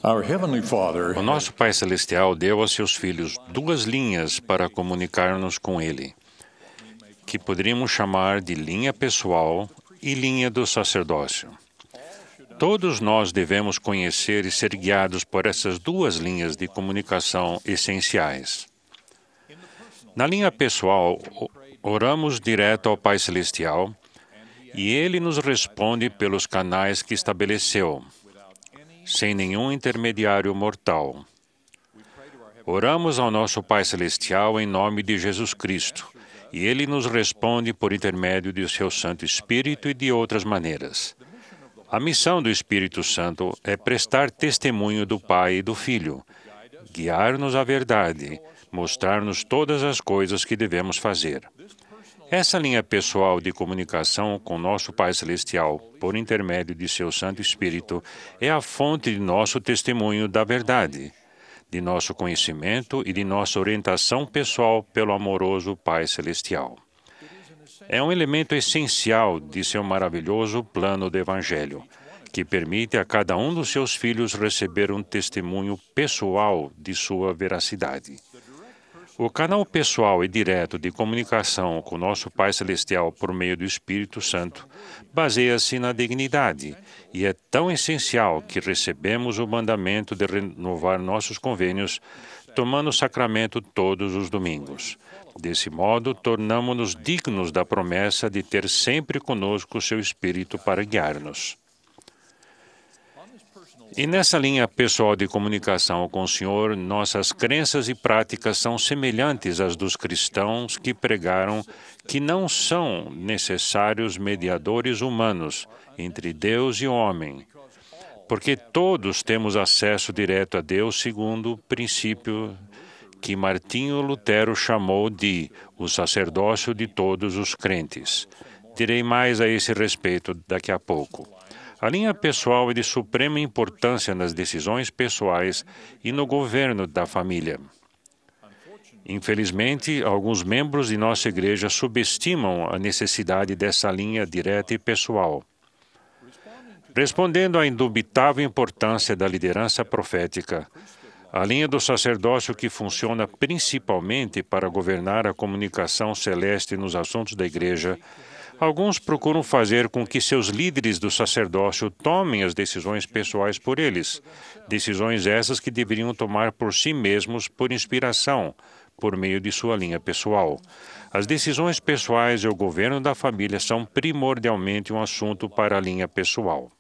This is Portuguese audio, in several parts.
Our Heavenly Father O nosso Pai Celestial deu a seus filhos duas linhas para comunicar-nos com Ele, que poderíamos chamar de linha pessoal e linha do sacerdócio. Todos nós devemos conhecer e ser guiados por essas duas linhas de comunicação essenciais. Na linha pessoal, oramos direto ao Pai Celestial e Ele nos responde pelos canais que estabeleceu, sem nenhum intermediário mortal. Oramos ao nosso Pai Celestial em nome de Jesus Cristo, e Ele nos responde por intermédio de seu Santo Espírito e de outras maneiras. A missão do Espírito Santo é prestar testemunho do Pai e do Filho, guiar-nos à verdade, mostrar-nos todas as coisas que devemos fazer. Essa linha pessoal de comunicação com nosso Pai Celestial, por intermédio de seu Santo Espírito, é a fonte de nosso testemunho da verdade, de nosso conhecimento e de nossa orientação pessoal pelo amoroso Pai Celestial. É um elemento essencial de seu maravilhoso plano do Evangelho, que permite a cada um dos seus filhos receber um testemunho pessoal de sua veracidade. O canal pessoal e direto de comunicação com nosso Pai Celestial por meio do Espírito Santo baseia-se na dignidade e é tão essencial que recebemos o mandamento de renovar nossos convênios tomando o sacramento todos os domingos. Desse modo, tornamo-nos dignos da promessa de ter sempre conosco o seu Espírito para guiar-nos. E nessa linha pessoal de comunicação com o Senhor, nossas crenças e práticas são semelhantes às dos cristãos que pregaram que não são necessários mediadores humanos entre Deus e o homem, porque todos temos acesso direto a Deus segundo o princípio que Martinho Lutero chamou de o sacerdócio de todos os crentes. Direi mais a esse respeito daqui a pouco. A linha pessoal é de suprema importância nas decisões pessoais e no governo da família. Infelizmente, alguns membros de nossa igreja subestimam a necessidade dessa linha direta e pessoal. Respondendo à indubitável importância da liderança profética, a linha do sacerdócio que funciona principalmente para governar a comunicação celeste nos assuntos da igreja, alguns procuram fazer com que seus líderes do sacerdócio tomem as decisões pessoais por eles, decisões essas que deveriam tomar por si mesmos por inspiração, por meio de sua linha pessoal. As decisões pessoais e o governo da família são primordialmente um assunto para a linha pessoal.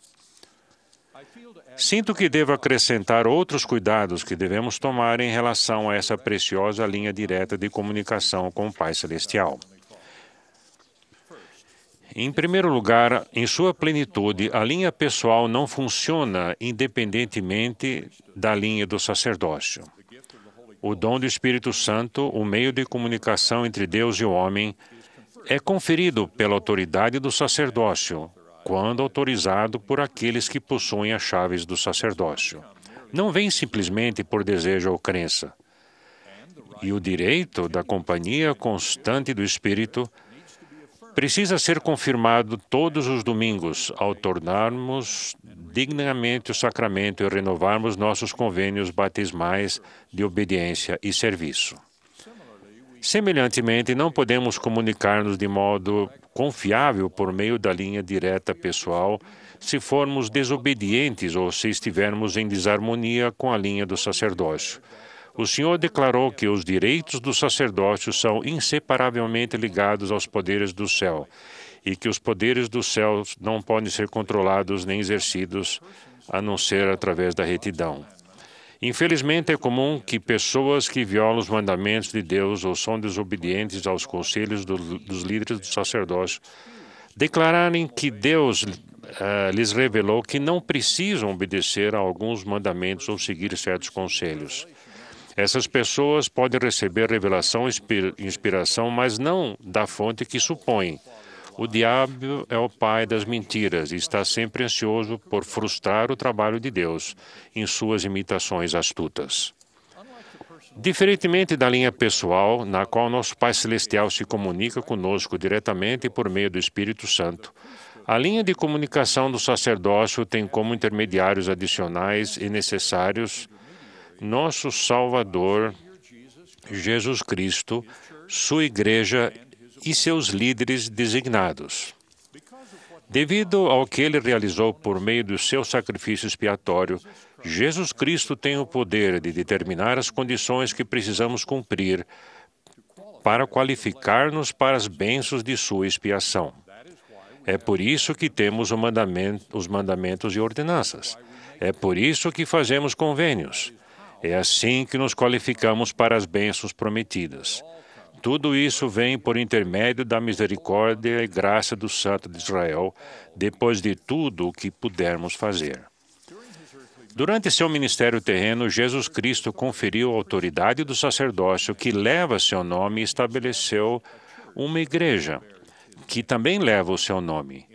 Sinto que devo acrescentar outros cuidados que devemos tomar em relação a essa preciosa linha direta de comunicação com o Pai Celestial. Em primeiro lugar, em sua plenitude, a linha pessoal não funciona independentemente da linha do sacerdócio. O dom do Espírito Santo, o meio de comunicação entre Deus e o homem, é conferido pela autoridade do sacerdócio, quando autorizado por aqueles que possuem as chaves do sacerdócio. Não vem simplesmente por desejo ou crença. E o direito da companhia constante do Espírito precisa ser confirmado todos os domingos ao tornarmos dignamente o sacramento e renovarmos nossos convênios batismais de obediência e serviço. Semelhantemente, não podemos comunicar-nos de modo confiável por meio da linha direta pessoal se formos desobedientes ou se estivermos em desarmonia com a linha do sacerdócio. O Senhor declarou que os direitos do sacerdócio são inseparavelmente ligados aos poderes do céu e que os poderes do céu não podem ser controlados nem exercidos a não ser através da retidão. Infelizmente, é comum que pessoas que violam os mandamentos de Deus ou são desobedientes aos conselhos dos líderes do sacerdócio declararem que Deus lhes revelou que não precisam obedecer a alguns mandamentos ou seguir certos conselhos. Essas pessoas podem receber revelação e inspiração, mas não da fonte que supõem. O diabo é o pai das mentiras e está sempre ansioso por frustrar o trabalho de Deus em suas imitações astutas. Diferentemente da linha pessoal, na qual nosso Pai Celestial se comunica conosco diretamente por meio do Espírito Santo, A linha de comunicação do sacerdócio tem como intermediários adicionais e necessários nosso Salvador, Jesus Cristo, sua Igreja e seus líderes designados. Devido ao que ele realizou por meio do seu sacrifício expiatório, Jesus Cristo tem o poder de determinar as condições que precisamos cumprir para qualificar-nos para as bênçãos de sua expiação. É por isso que temos os mandamentos e ordenanças. É por isso que fazemos convênios. É assim que nos qualificamos para as bênçãos prometidas. Tudo isso vem por intermédio da misericórdia e graça do Santo de Israel, depois de tudo o que pudermos fazer. Durante seu ministério terreno, Jesus Cristo conferiu a autoridade do sacerdócio que leva seu nome e estabeleceu uma igreja, que também leva o seu nome.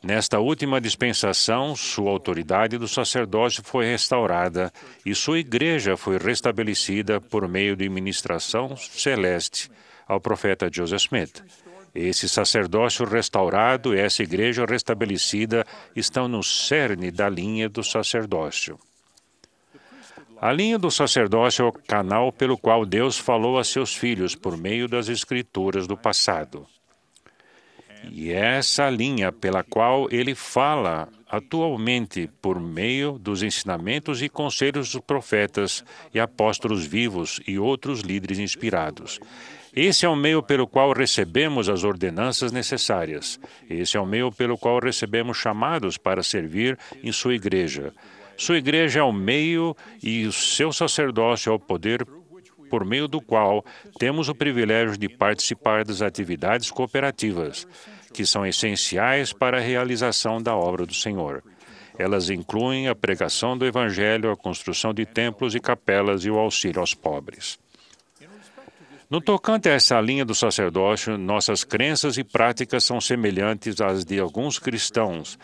Nesta última dispensação, sua autoridade do sacerdócio foi restaurada e sua igreja foi restabelecida por meio de ministração celeste ao profeta Joseph Smith. Esse sacerdócio restaurado e essa igreja restabelecida estão no cerne da linha do sacerdócio. A linha do sacerdócio é o canal pelo qual Deus falou a seus filhos por meio das escrituras do passado. E é essa linha pela qual ele fala atualmente por meio dos ensinamentos e conselhos dos profetas e apóstolos vivos e outros líderes inspirados. Esse é o meio pelo qual recebemos as ordenanças necessárias. Esse é o meio pelo qual recebemos chamados para servir em sua igreja. Sua igreja é o meio e o seu sacerdócio é o poder por meio do qual temos o privilégio de participar das atividades cooperativas, que são essenciais para a realização da obra do Senhor. Elas incluem a pregação do Evangelho, a construção de templos e capelas e o auxílio aos pobres. No tocante a essa linha do sacerdócio, nossas crenças e práticas são semelhantes às de alguns cristãos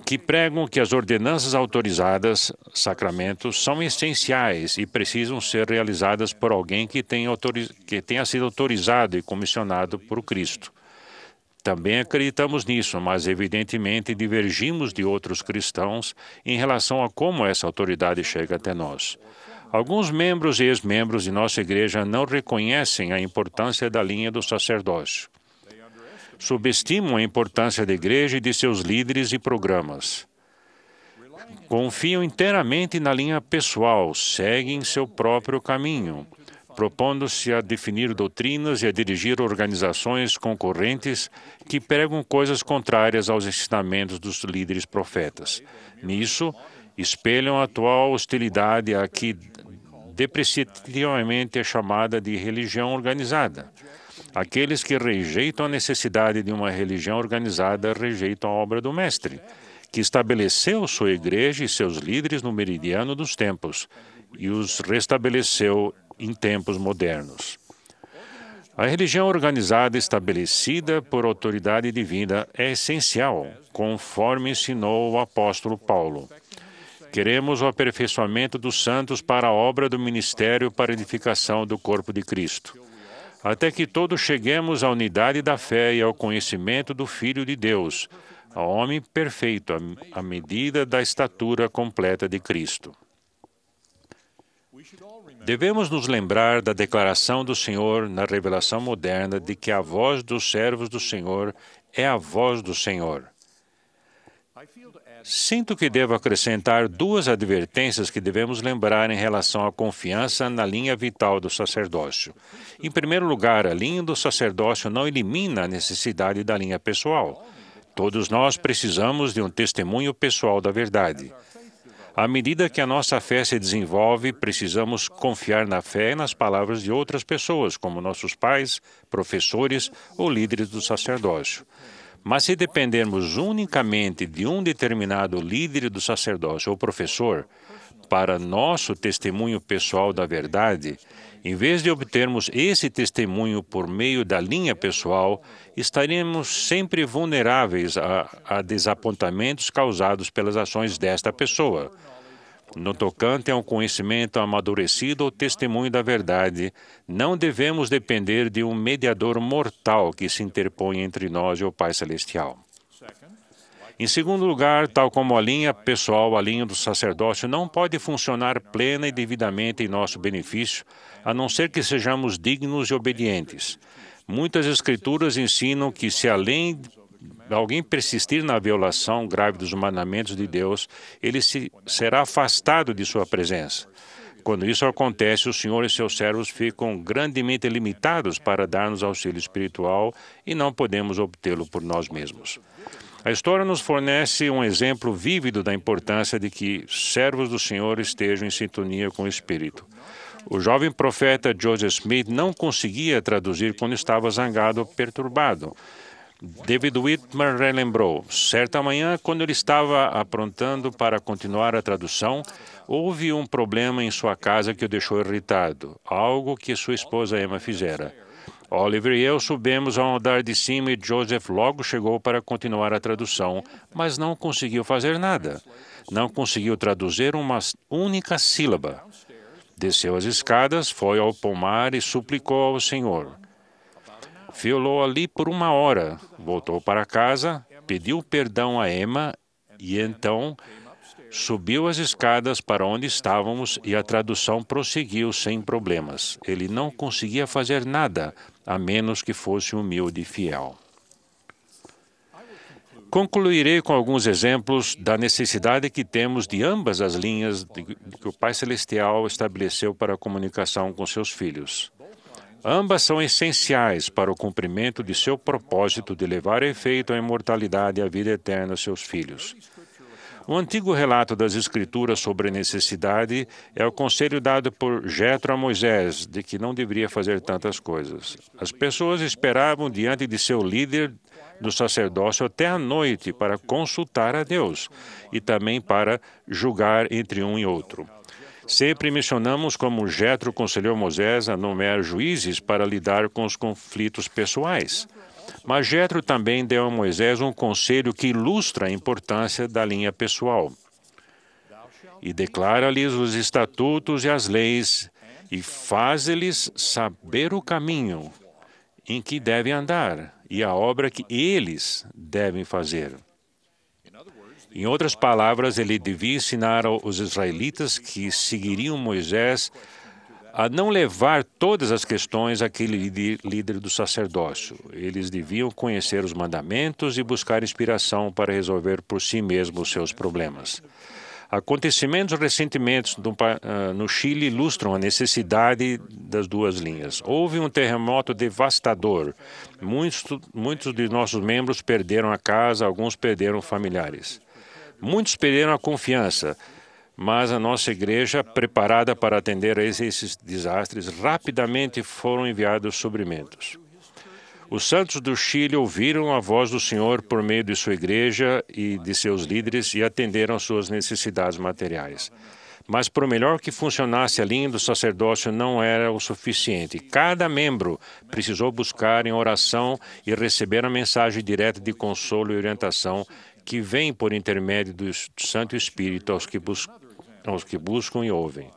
que pregam que as ordenanças autorizadas, sacramentos, são essenciais e precisam ser realizadas por alguém que tenha sido autorizado e comissionado por Cristo. Também acreditamos nisso, mas evidentemente divergimos de outros cristãos em relação a como essa autoridade chega até nós. Alguns membros e ex-membros de nossa igreja não reconhecem a importância da linha do sacerdócio. Subestimam a importância da igreja e de seus líderes e programas. Confiam inteiramente na linha pessoal, seguem seu próprio caminho, propondo-se a definir doutrinas e a dirigir organizações concorrentes que pregam coisas contrárias aos ensinamentos dos líderes profetas. Nisso, espelham a atual hostilidade a que depreciativamente é chamada de religião organizada. Aqueles que rejeitam a necessidade de uma religião organizada rejeitam a obra do Mestre, que estabeleceu sua igreja e seus líderes no meridiano dos tempos e os restabeleceu em tempos modernos. A religião organizada estabelecida por autoridade divina é essencial, conforme ensinou o apóstolo Paulo. Queremos o aperfeiçoamento dos santos para a obra do ministério para a edificação do corpo de Cristo, até que todos cheguemos à unidade da fé e ao conhecimento do Filho de Deus, ao homem perfeito, à medida da estatura completa de Cristo. Devemos nos lembrar da declaração do Senhor na revelação moderna de que a voz dos servos do Senhor é a voz do Senhor. Sinto que devo acrescentar duas advertências que devemos lembrar em relação à confiança na linha vital do sacerdócio. Em primeiro lugar, a linha do sacerdócio não elimina a necessidade da linha pessoal. Todos nós precisamos de um testemunho pessoal da verdade. À medida que a nossa fé se desenvolve, precisamos confiar na fé e nas palavras de outras pessoas, como nossos pais, professores ou líderes do sacerdócio. Mas se dependermos unicamente de um determinado líder do sacerdócio ou professor para nosso testemunho pessoal da verdade, em vez de obtermos esse testemunho por meio da linha pessoal, estaremos sempre vulneráveis a desapontamentos causados pelas ações desta pessoa. No tocante a um conhecimento amadurecido ou testemunho da verdade, não devemos depender de um mediador mortal que se interpõe entre nós e o Pai Celestial. Em segundo lugar, tal como a linha pessoal, a linha do sacerdócio não pode funcionar plena e devidamente em nosso benefício, a não ser que sejamos dignos e obedientes. Muitas escrituras ensinam que se alguém persistir na violação grave dos mandamentos de Deus, ele será afastado de sua presença. Quando isso acontece, o Senhor e seus servos ficam grandemente limitados para dar-nos auxílio espiritual e não podemos obtê-lo por nós mesmos. A história nos fornece um exemplo vívido da importância de que servos do Senhor estejam em sintonia com o Espírito. O jovem profeta Joseph Smith não conseguia traduzir quando estava zangado ou perturbado. David Whitmer relembrou: certa manhã, quando ele estava aprontando para continuar a tradução, houve um problema em sua casa que o deixou irritado, algo que sua esposa Emma fizera. Oliver e eu subimos ao andar de cima e Joseph logo chegou para continuar a tradução, mas não conseguiu fazer nada. Não conseguiu traduzir uma única sílaba. Desceu as escadas, foi ao pomar e suplicou ao Senhor. Fiolou ali por 1 hora, voltou para casa, pediu perdão a Emma e então subiu as escadas para onde estávamos e a tradução prosseguiu sem problemas. Ele não conseguia fazer nada, a menos que fosse humilde e fiel. Concluirei com alguns exemplos da necessidade que temos de ambas as linhas que o Pai Celestial estabeleceu para a comunicação com seus filhos. Ambas são essenciais para o cumprimento de seu propósito de levar a efeito a imortalidade e a vida eterna aos seus filhos. O antigo relato das Escrituras sobre a necessidade é o conselho dado por Jetro a Moisés de que não deveria fazer tantas coisas. As pessoas esperavam diante de seu líder do sacerdócio até a noite para consultar a Deus e também para julgar entre um e outro. Sempre mencionamos como Jetro aconselhou Moisés a nomear juízes para lidar com os conflitos pessoais. Mas Jetro também deu a Moisés um conselho que ilustra a importância da linha pessoal. E declara-lhes os estatutos e as leis, e faz-lhes saber o caminho em que devem andar, e a obra que eles devem fazer. Em outras palavras, ele devia ensinar aos israelitas que seguiriam Moisés a não levar todas as questões àquele líder do sacerdócio. Eles deviam conhecer os mandamentos e buscar inspiração para resolver por si mesmos os seus problemas. Acontecimentos recentemente no Chile ilustram a necessidade das duas linhas. Houve um terremoto devastador. Muitos de nossos membros perderam a casa, alguns perderam familiares. Muitos perderam a confiança. Mas a nossa igreja, preparada para atender a esses desastres, rapidamente foram enviados suprimentos. Os santos do Chile ouviram a voz do Senhor por meio de sua igreja e de seus líderes e atenderam às suas necessidades materiais. Mas, por melhor que funcionasse a linha do sacerdócio, não era o suficiente. Cada membro precisou buscar em oração e receber a mensagem direta de consolo e orientação que vem por intermédio do Santo Espírito aos que buscam e ouvem.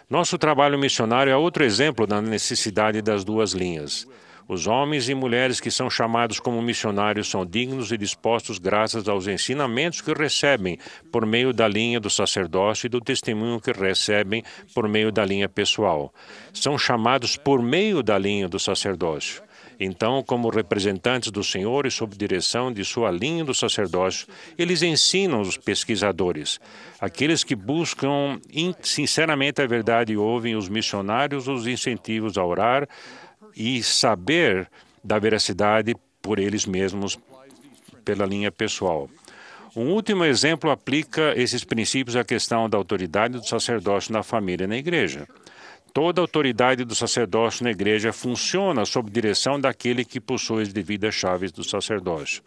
Nosso trabalho missionário é outro exemplo da necessidade das duas linhas. Os homens e mulheres que são chamados como missionários são dignos e dispostos graças aos ensinamentos que recebem por meio da linha do sacerdócio e do testemunho que recebem por meio da linha pessoal. São chamados por meio da linha do sacerdócio. Então, como representantes do Senhor e sob direção de sua linha do sacerdócio, eles ensinam os pesquisadores. Aqueles que buscam sinceramente a verdade e ouvem os missionários, os incentivam a orar e saber da veracidade por eles mesmos, pela linha pessoal. Um último exemplo aplica esses princípios à questão da autoridade do sacerdócio na família e na igreja. Toda a autoridade do sacerdócio na igreja funciona sob direção daquele que possui as devidas chaves do sacerdócio.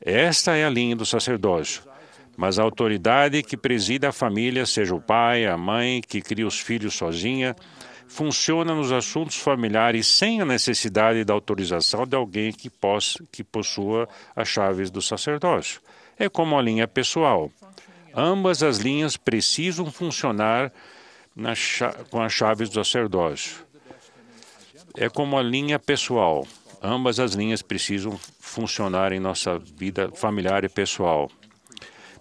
Esta é a linha do sacerdócio. Mas a autoridade que presida a família, seja o pai, a mãe, que cria os filhos sozinha, funciona nos assuntos familiares sem a necessidade da autorização de alguém que possua as chaves do sacerdócio. É como a linha pessoal. Ambas as linhas precisam funcionar com as chaves do sacerdócio. É como a linha pessoal. Ambas as linhas precisam funcionar em nossa vida familiar e pessoal.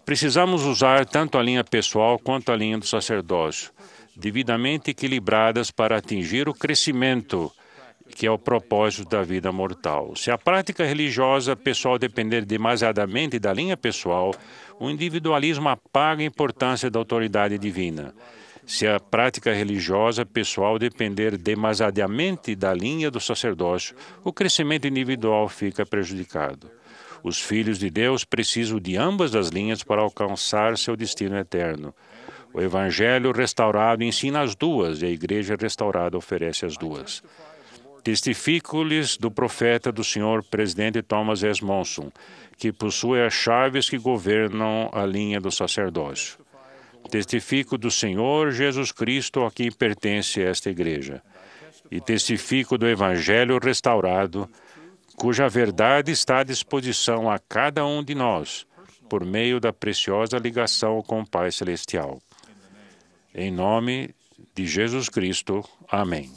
Precisamos usar tanto a linha pessoal quanto a linha do sacerdócio, devidamente equilibradas para atingir o crescimento, que é o propósito da vida mortal. Se a prática religiosa pessoal depender demasiadamente da linha pessoal, o individualismo apaga a importância da autoridade divina. Se a prática religiosa pessoal depender demasiadamente da linha do sacerdócio, o crescimento individual fica prejudicado. Os filhos de Deus precisam de ambas as linhas para alcançar seu destino eterno. O Evangelho restaurado ensina as duas e a Igreja restaurada oferece as duas. Testifico-lhes do profeta do Senhor, presidente Thomas S. Monson, que possui as chaves que governam a linha do sacerdócio. Testifico do Senhor Jesus Cristo, a quem pertence esta Igreja. E testifico do Evangelho restaurado, cuja verdade está à disposição a cada um de nós, por meio da preciosa ligação com o Pai Celestial. Em nome de Jesus Cristo. Amém.